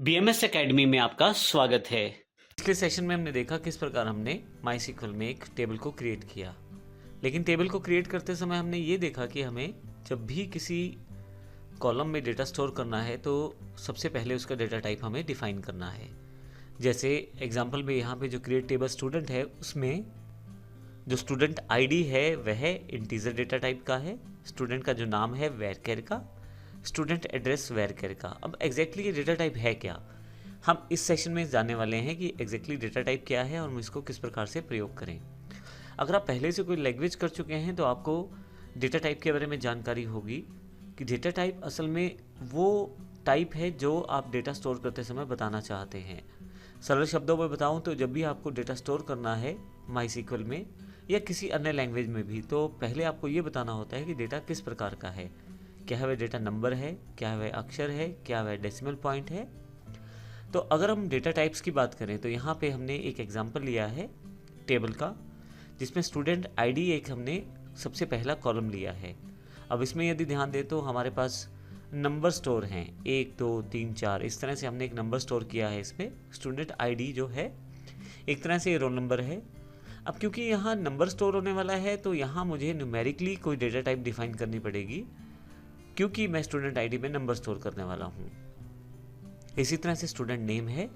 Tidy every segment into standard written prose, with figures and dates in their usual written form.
BMS academy में आपका स्वागत है। पिछले सेशन में हमने देखा किस प्रकार हमने MySQL में एक टेबल को क्रिएट किया। लेकिन टेबल को क्रिएट करते समय हमने ये देखा कि हमें जब भी किसी कॉलम में डेटा स्टोर करना है तो सबसे पहले उसका डेटा टाइप हमें डिफाइन करना है। जैसे एग्जांपल में यहाँ पे जो क्रिएट टेबल स्टूडेंट है उसमें जो स्टूडेंट आईडी है वह इंटीजर डेटा टाइप का है, स्टूडेंट का जो नाम है varchar का, स्टूडेंट एड्रेस varchar का। अब एग्जैक्टली ये डेटा टाइप है क्या, हम इस सेशन में जानने वाले हैं कि एग्जैक्टली डेटा टाइप क्या है और हम इसको किस प्रकार से प्रयोग करें। अगर आप पहले से कोई लैंग्वेज कर चुके हैं तो आपको डेटा टाइप के बारे में जानकारी होगी कि डेटा टाइप असल में वो टाइप है जो आप डेटा स्टोर करते समय बताना चाहते हैं। सरल शब्दों में बताऊं तो जब भी आपको डेटा स्टोर करना है MySQL में या किसी अन्य लैंग्वेज में भी, तो पहले आपको ये बताना होता है कि डेटा किस प्रकार का है। क्या वह डेटा नंबर है, क्या वह अक्षर है, क्या वह डेसिमल पॉइंट है। तो अगर हम डेटा टाइप्स की बात करें तो यहाँ पे हमने एक एग्जांपल लिया है टेबल का, जिसमें स्टूडेंट आईडी एक हमने सबसे पहला कॉलम लिया है। अब इसमें यदि ध्यान दें तो हमारे पास नंबर स्टोर हैं 1 2 3 4, इस तरह से हमने एक नंबर स्टोर किया है। इसमें स्टूडेंट आईडी जो है एक तरह से रोल नंबर है। अब क्योंकि यहाँ नंबर स्टोर होने वाला है तो यहाँ मुझे न्यूमेरिकली कोई डेटा टाइप डिफाइन करनी पड़ेगी, क्योंकि मैं स्टूडेंट आईडी में नंबर स्टोर करने वाला हूँ। इसी तरह से स्टूडेंट नेम है।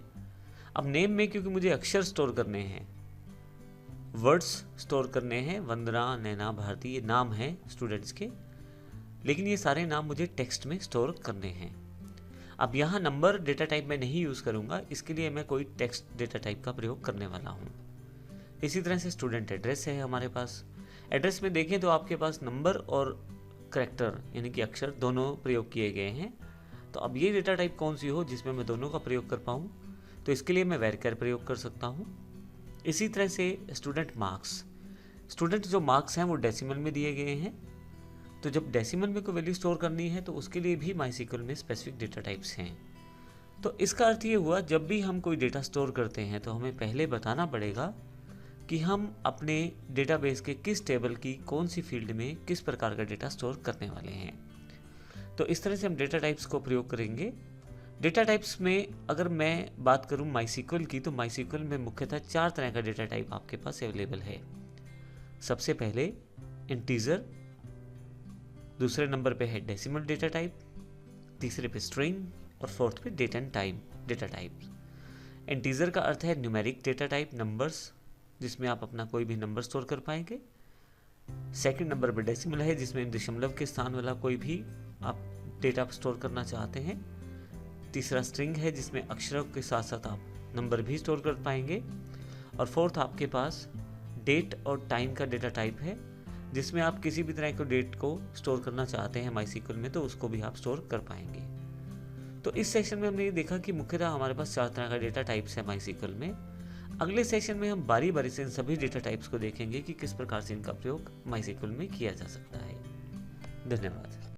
अब नेम में क्योंकि मुझे अक्षर स्टोर करने हैं, वर्ड्स स्टोर करने हैं, वंदना, नैना, भारती, ये नाम हैं स्टूडेंट्स के, लेकिन ये सारे नाम मुझे टेक्स्ट में स्टोर करने हैं। अब यहाँ नंबर डेटा टाइप में नहीं यूज़ करूँगा, इसके लिए मैं कोई टेक्स्ट डेटा टाइप का प्रयोग करने वाला हूँ। इसी तरह से स्टूडेंट एड्रेस है हमारे पास। एड्रेस में देखें तो आपके पास नंबर और करैक्टर यानी कि अक्षर दोनों प्रयोग किए गए हैं। तो अब ये डेटा टाइप कौन सी हो जिसमें मैं दोनों का प्रयोग कर पाऊँ, तो इसके लिए मैं varchar प्रयोग कर सकता हूँ। इसी तरह से स्टूडेंट मार्क्स, स्टूडेंट जो मार्क्स हैं वो डेसिमल में दिए गए हैं, तो जब डेसिमल में कोई वैल्यू स्टोर करनी है तो उसके लिए भी MySQL में स्पेसिफिक डेटा टाइप्स हैं। तो इसका अर्थ ये हुआ जब भी हम कोई डेटा स्टोर करते हैं तो हमें पहले बताना पड़ेगा कि हम अपने डेटाबेस के किस टेबल की कौन सी फील्ड में किस प्रकार का डेटा स्टोर करने वाले हैं। तो इस तरह से हम डेटा टाइप्स को प्रयोग करेंगे। डेटा टाइप्स में अगर मैं बात करूं MySQL की, तो MySQL में मुख्यतः 4 तरह का डेटा टाइप आपके पास अवेलेबल है। सबसे पहले इंटीजर, दूसरे नंबर पे है डेसिमल डेटा टाइप, तीसरे पे स्ट्रिंग और फोर्थ पे date and time data type. Integer का अर्थ है न्यूमेरिक डेटा टाइप, नंबर्स, जिसमें आप अपना कोई भी नंबर स्टोर कर पाएंगे। सेकंड नंबर पर डेसिमल है, जिसमें दशमलव के स्थान वाला कोई भी आप डेटा स्टोर करना चाहते हैं। तीसरा स्ट्रिंग है, जिसमें अक्षरों के साथ साथ आप नंबर भी स्टोर कर पाएंगे। और फोर्थ आपके पास डेट और टाइम का डेटा टाइप है, जिसमें आप किसी भी तरह के डेट को स्टोर करना चाहते हैं MySQL में तो उसको भी आप स्टोर कर पाएंगे। तो इस सेशन में हमने ये देखा कि मुख्यतः हमारे पास 4 तरह का डेटा टाइप्स है MySQL में। अगले सेशन में हम बारी बारी से इन सभी डेटा टाइप्स को देखेंगे कि किस प्रकार से इनका प्रयोग MySQL में किया जा सकता है। धन्यवाद।